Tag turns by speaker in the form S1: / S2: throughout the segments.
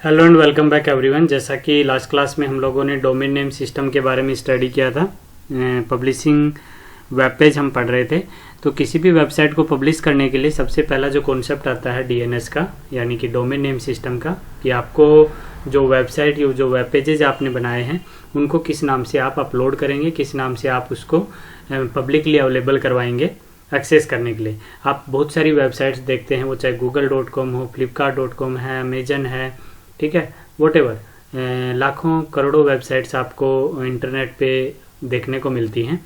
S1: Hello and welcome back everyone. जैसा कि last class में हम लोगों ने डोमेन नेम सिस्टम के बारे में स्टडी किया था। पब्लिशिंग वेब पेज हम पढ़ रहे थे। तो किसी भी वेबसाइट को पब्लिश करने के लिए सबसे पहला जो कॉन्सेप्ट आता है डीएनएस का, यानी कि डोमेन नेम सिस्टम का, कि आपको जो वेबसाइट या जो वेब पेजेज आपने बनाए हैं उनको किस नाम से आप अपलोड करेंगे, किस नाम से आप उसको पब्लिकली अवेलेबल करवाएंगे एक्सेस करने के लिए। आप बहुत सारी वेबसाइट्स देखते हैं, वो चाहे google.com हो, flipkart.com है, अमेजन है, ठीक है, वॉटेवर लाखों करोड़ों वेबसाइट्स आपको इंटरनेट पे देखने को मिलती हैं।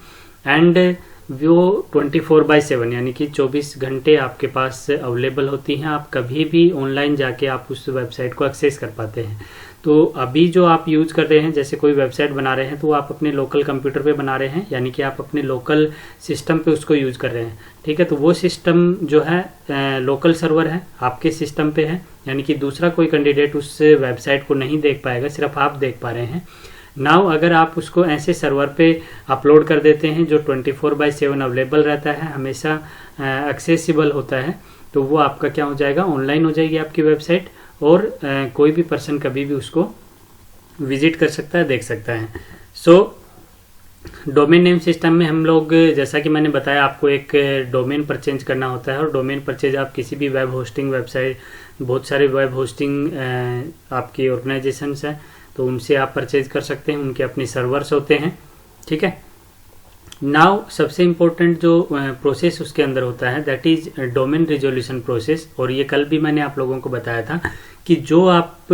S1: एंड वो 24/7 यानी कि 24 घंटे आपके पास अवेलेबल होती हैं। आप कभी भी ऑनलाइन जाके आप उस वेबसाइट को एक्सेस कर पाते हैं। तो अभी जो आप यूज कर रहे हैं, जैसे कोई वेबसाइट बना रहे हैं तो वो आप अपने लोकल कंप्यूटर पे बना रहे हैं, यानी कि आप अपने लोकल सिस्टम पे उसको यूज कर रहे हैं, ठीक है। तो वो सिस्टम जो है लोकल सर्वर है, आपके सिस्टम पे है, यानी कि दूसरा कोई कैंडिडेट उस वेबसाइट को नहीं देख पाएगा, सिर्फ आप देख पा रहे हैं। नाउ अगर आप उसको ऐसे सर्वर पे अपलोड कर देते हैं जो 24/7 अवेलेबल रहता है, हमेशा एक्सेसिबल होता है, तो वो आपका क्या हो जाएगा, ऑनलाइन हो जाएगी आपकी वेबसाइट, और कोई भी पर्सन कभी भी उसको विजिट कर सकता है, देख सकता है। सो डोमेन नेम सिस्टम में हम लोग, जैसा कि मैंने बताया, आपको एक डोमेन परचेज करना होता है, और डोमेन परचेज आप किसी भी वेब होस्टिंग वेबसाइट, बहुत सारे वेब होस्टिंग आपकी ऑर्गेनाइजेशंस हैं, तो उनसे आप परचेज कर सकते हैं, उनके अपने सर्वर्स होते हैं, ठीक है। नाउ सबसे इम्पोर्टेंट जो प्रोसेस उसके अंदर होता है, that is domain resolution process. और ये कल भी मैंने आप लोगों को बताया था कि जो आप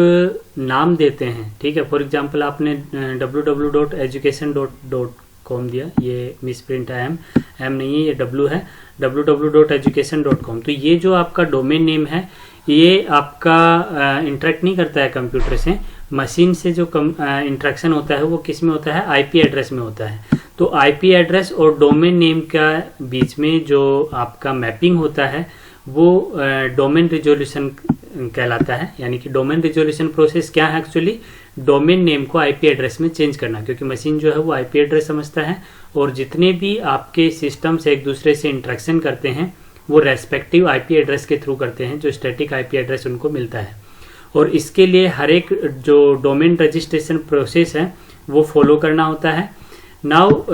S1: नाम देते हैं, ठीक है, फॉर एग्जांपल आपने www.education.com दिया, ये मिसप्रिंट है, एम नहीं है, ये W है, www.education.com। तो ये जो आपका डोमेन नेम है, ये आपका इंटरेक्ट नहीं करता है कंप्यूटर से, मशीन से जो इंटरेक्शन होता है वो किस में होता है, आईपी एड्रेस में होता है। तो आईपी एड्रेस और डोमेन नेम का बीच में जो आपका मैपिंग होता है वो डोमेन रिजोल्यूशन कहलाता है। यानी कि डोमेन रिजोल्यूशन प्रोसेस क्या है, एक्चुअली डोमेन नेम को आईपी एड्रेस में चेंज करना, क्योंकि मशीन जो है वो आईपी एड्रेस समझता है, और जितने भी आपके सिस्टम से एक दूसरे से इंटरेक्शन करते हैं वो रेस्पेक्टिव आईपी एड्रेस के थ्रू करते हैं, जो स्टैटिक आईपी एड्रेस उनको मिलता है। और इसके लिए हर एक जो डोमेन रजिस्ट्रेशन प्रोसेस है वो फॉलो करना होता है। नाउ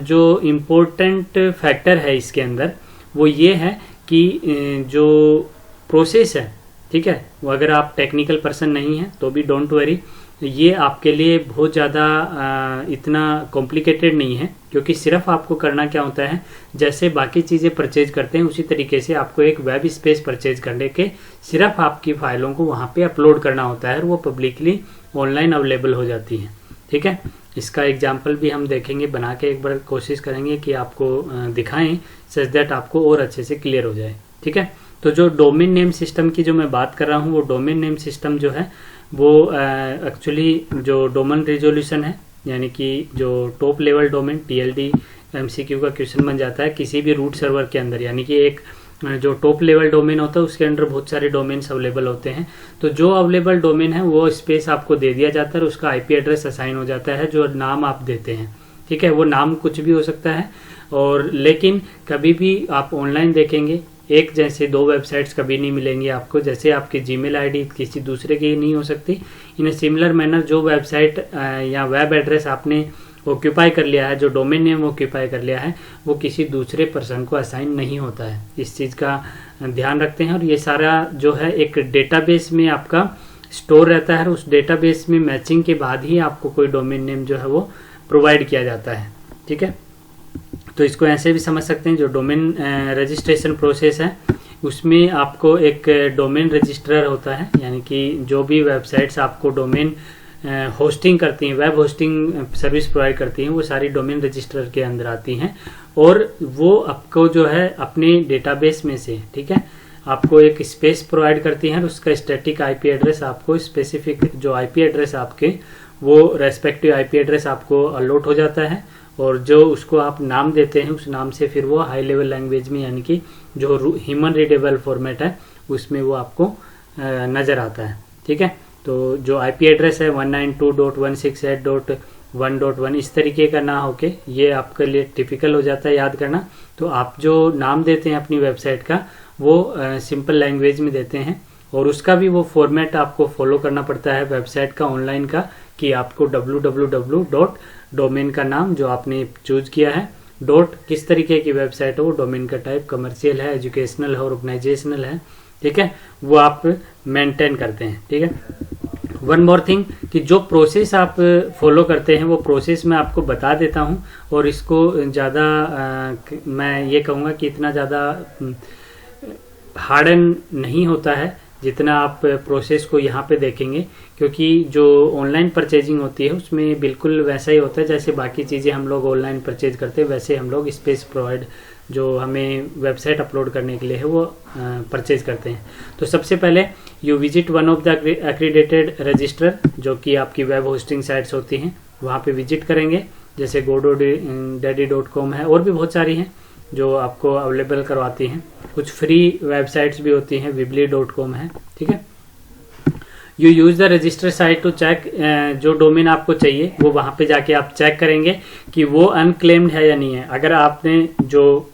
S1: जो इम्पोर्टेंट फैक्टर है इसके अंदर वो ये है कि जो प्रोसेस है, ठीक है, वो अगर आप टेक्निकल पर्सन नहीं हैं तो भी डोंट वरी, ये आपके लिए बहुत ज़्यादा इतना कॉम्प्लिकेटेड नहीं है, क्योंकि सिर्फ आपको करना क्या होता है, जैसे बाकी चीज़ें परचेज करते हैं उसी तरीके से आपको एक वेब स्पेस परचेज करने के सिर्फ आपकी फाइलों को वहाँ पे अपलोड करना होता है, और वो पब्लिकली ऑनलाइन अवेलेबल हो जाती है, ठीक है। इसका एग्जाम्पल भी हम देखेंगे, बना के एक बार कोशिश करेंगे कि आपको दिखाएं, सच दैट आपको और अच्छे से क्लियर हो जाए, ठीक है। तो जो डोमेन नेम सिस्टम की जो मैं बात कर रहा हूँ, वो डोमेन नेम सिस्टम जो है वो एक्चुअली जो डोमेन रिजोल्यूशन है, यानी कि जो top level domain, TLD MCQ का क्वेश्चन बन जाता है किसी भी रूट सर्वर के अंदर, यानी कि एक जो टॉप लेवल डोमेन होता है उसके अंदर बहुत सारे डोमेन्स अवेलेबल होते हैं। तो जो अवेलेबल डोमेन है वो स्पेस आपको दे दिया जाता है, और उसका आईपी एड्रेस असाइन हो जाता है, जो नाम आप देते हैं, ठीक है। वो नाम कुछ भी हो सकता है, और लेकिन कभी भी आप ऑनलाइन देखेंगे एक जैसे दो वेबसाइट्स कभी नहीं मिलेंगी आपको। जैसे आपकी जीमेल आईडी किसी दूसरे की नहीं हो सकती, इन ए सिमिलर मैनर जो वेबसाइट या वेब एड्रेस आपने ऑक्यूपाई कर लिया है, जो डोमेन नेम ऑक्यूपाई कर लिया है, वो किसी दूसरे पर्सन को असाइन नहीं होता है। इस चीज़ का ध्यान रखते हैं। और ये सारा जो है एक डेटाबेस में आपका स्टोर रहता है, उस डेटाबेस में मैचिंग के बाद ही आपको कोई डोमेन नेम जो है वो प्रोवाइड किया जाता है, ठीक है। तो इसको ऐसे भी समझ सकते हैं, जो डोमेन रजिस्ट्रेशन प्रोसेस है उसमें आपको एक डोमेन रजिस्ट्रार होता है, यानी कि जो भी वेबसाइट्स आपको डोमेन होस्टिंग करती हैं, वेब होस्टिंग सर्विस प्रोवाइड करती हैं, वो सारी डोमेन रजिस्टर के अंदर आती हैं, और वो आपको जो है अपने डेटाबेस में से, ठीक है, आपको एक स्पेस प्रोवाइड करती हैं, और उसका स्टैटिक आईपी एड्रेस आपको स्पेसिफिक जो आईपी एड्रेस आपके वो रेस्पेक्टिव आईपी एड्रेस आपको अलॉट हो जाता है, और जो उसको आप नाम देते हैं उस नाम से फिर वो हाई लेवल लैंग्वेज में, यानी कि जो ह्यूमन रीडेबल फॉर्मेट है उसमें वो आपको नज़र आता है, ठीक है। तो जो आईपी एड्रेस है 192.168.1.1 इस तरीके का ना होके ये आपके लिए टिपिकल हो जाता है याद करना। तो आप जो नाम देते हैं अपनी वेबसाइट का वो सिंपल लैंग्वेज में देते हैं, और उसका भी वो फॉर्मेट आपको फॉलो करना पड़ता है वेबसाइट का, ऑनलाइन का, कि आपको www.डोमेन का नाम जो आपने चूज किया है, डॉट किस तरीके की वेबसाइट है वो, डोमेन का टाइप कमर्शियल है, एजुकेशनल है, ऑर्गेनाइजेशनल है, ठीक है, वो आप मेंटेन करते हैं, ठीक है। वन मोर थिंग कि जो प्रोसेस आप फॉलो करते हैं वो प्रोसेस मैं आपको बता देता हूं, और इसको ज़्यादा मैं ये कहूँगा कि इतना ज़्यादा हार्डन नहीं होता है जितना आप प्रोसेस को यहाँ पे देखेंगे, क्योंकि जो ऑनलाइन परचेजिंग होती है उसमें बिल्कुल वैसा ही होता है जैसे बाकी चीज़ें हम लोग ऑनलाइन परचेज करते हैं, वैसे हम लोग स्पेस प्रोवाइड जो हमें वेबसाइट अपलोड करने के लिए है वो परचेज करते हैं। तो सबसे पहले you visit one of the accredited register, जो कि आपकी वेब होस्टिंग साइट्स होती हैं, वहाँ पे विजिट करेंगे, जैसे godaddy.com है, और भी बहुत सारी हैं जो आपको अवेलेबल करवाती हैं, कुछ फ्री वेबसाइट्स भी होती हैं, weebly.com है, ठीक है। You use the register site to check, जो डोमेन आपको चाहिए वो वहाँ पे जाके आप चेक करेंगे कि वो अनक्लेम्ड है या नहीं है। अगर आपने जो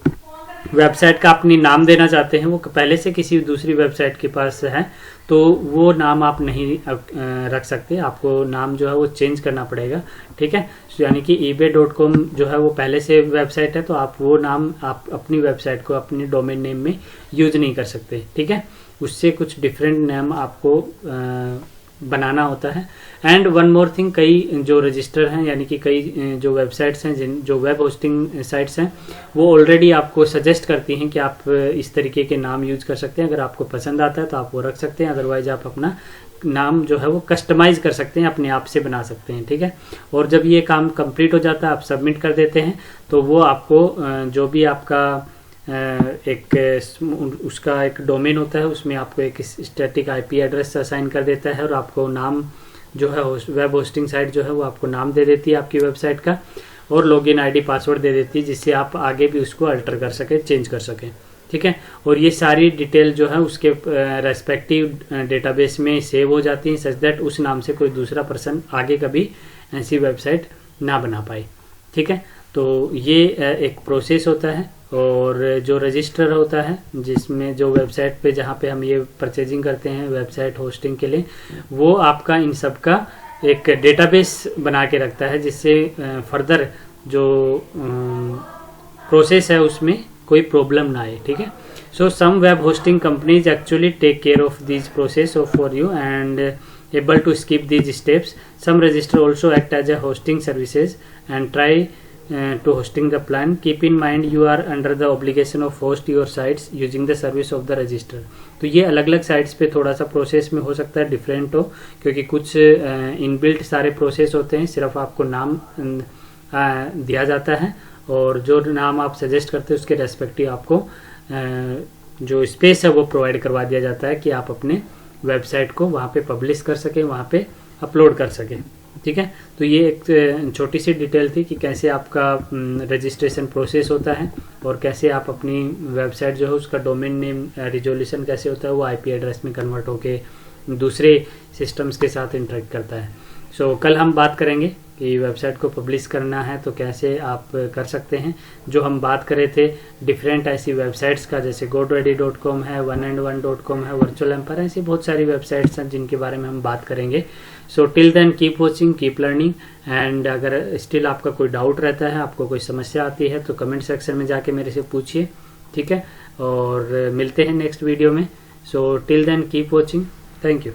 S1: वेबसाइट का अपनी नाम देना चाहते हैं वो पहले से किसी दूसरी वेबसाइट के पास है तो वो नाम आप नहीं रख सकते, आपको नाम जो है वो चेंज करना पड़ेगा, ठीक है। यानी कि ebay.com जो है वो पहले से वेबसाइट है तो आप वो नाम आप अपनी वेबसाइट को अपनी डोमेन नेम में यूज नहीं कर सकते, ठीक है। उससे कुछ डिफरेंट नेम आपको बनाना होता है। एंड वन मोर थिंग, कई जो रजिस्टर हैं यानी कि कई जो वेबसाइट्स हैं, जो वेब होस्टिंग साइट्स हैं, वो ऑलरेडी आपको सजेस्ट करती हैं कि आप इस तरीके के नाम यूज कर सकते हैं। अगर आपको पसंद आता है तो आप वो रख सकते हैं, अदरवाइज आप अपना नाम जो है वो कस्टमाइज कर सकते हैं, अपने आप से बना सकते हैं, ठीक है। और जब ये काम कंप्लीट हो जाता है, आप सबमिट कर देते हैं, तो वो आपको जो भी आपका उसका एक डोमेन होता है उसमें आपको एक स्टैटिक आईपी एड्रेस असाइन कर देता है, और आपको नाम जो है वेब होस्टिंग साइट जो है वो आपको नाम दे देती है आपकी वेबसाइट का, और लॉगिन आईडी पासवर्ड दे देती है, जिससे आप आगे भी उसको अल्टर कर सकें, चेंज कर सकें, ठीक है। और ये सारी डिटेल जो है उसके रेस्पेक्टिव डेटाबेस में सेव हो जाती है, सच दैट उस नाम से कोई दूसरा पर्सन आगे कभी ऐसी वेबसाइट ना बना पाए, ठीक है। तो ये एक प्रोसेस होता है। और जो रजिस्टर होता है जिसमें जो वेबसाइट पे जहाँ पे हम ये परचेजिंग करते हैं वेबसाइट होस्टिंग के लिए, वो आपका इन सब का एक डेटाबेस बना के रखता है, जिससे फर्दर जो प्रोसेस है उसमें कोई प्रॉब्लम ना आए, ठीक है। So some web hosting companies actually take care of this process for you and able to skip these steps. Some register also act as a hosting services and try to hosting the plan. Keep in mind you are under the obligation of host your sites using the service of the register. तो ये अलग अलग sites पे थोड़ा सा process में हो सकता है डिफरेंट हो, क्योंकि कुछ इनबिल्ट सारे प्रोसेस होते हैं, सिर्फ आपको नाम दिया जाता है और जो नाम आप सजेस्ट करते हैं उसके रेस्पेक्टिव आपको जो स्पेस है वो प्रोवाइड करवा दिया जाता है कि आप अपने वेबसाइट को वहाँ पे पब्लिश कर सकें, वहाँ पे अपलोड कर सकें, ठीक है। तो ये एक छोटी सी डिटेल थी कि कैसे आपका रजिस्ट्रेशन प्रोसेस होता है और कैसे आप अपनी वेबसाइट जो है उसका डोमेन नेम रिजोल्यूशन कैसे होता है वो आईपी एड्रेस में कन्वर्ट होके दूसरे सिस्टम्स के साथ इंटरेक्ट करता है। सो कल हम बात करेंगे कि वेबसाइट को पब्लिश करना है तो कैसे आप कर सकते हैं। जो हम बात कर रहे थे डिफरेंट ऐसी वेबसाइट्स का, जैसे godaddy.com है, oneandone.com है, वर्चुअल एम्पायर, ऐसी बहुत सारी वेबसाइट्स हैं जिनके बारे में हम बात करेंगे। So till then keep watching, keep learning, and अगर स्टिल आपका कोई डाउट रहता है, आपको कोई समस्या आती है तो कमेंट सेक्शन में जाके मेरे से पूछिए, ठीक है। और मिलते हैं नेक्स्ट वीडियो में। So till then keep watching, thank you.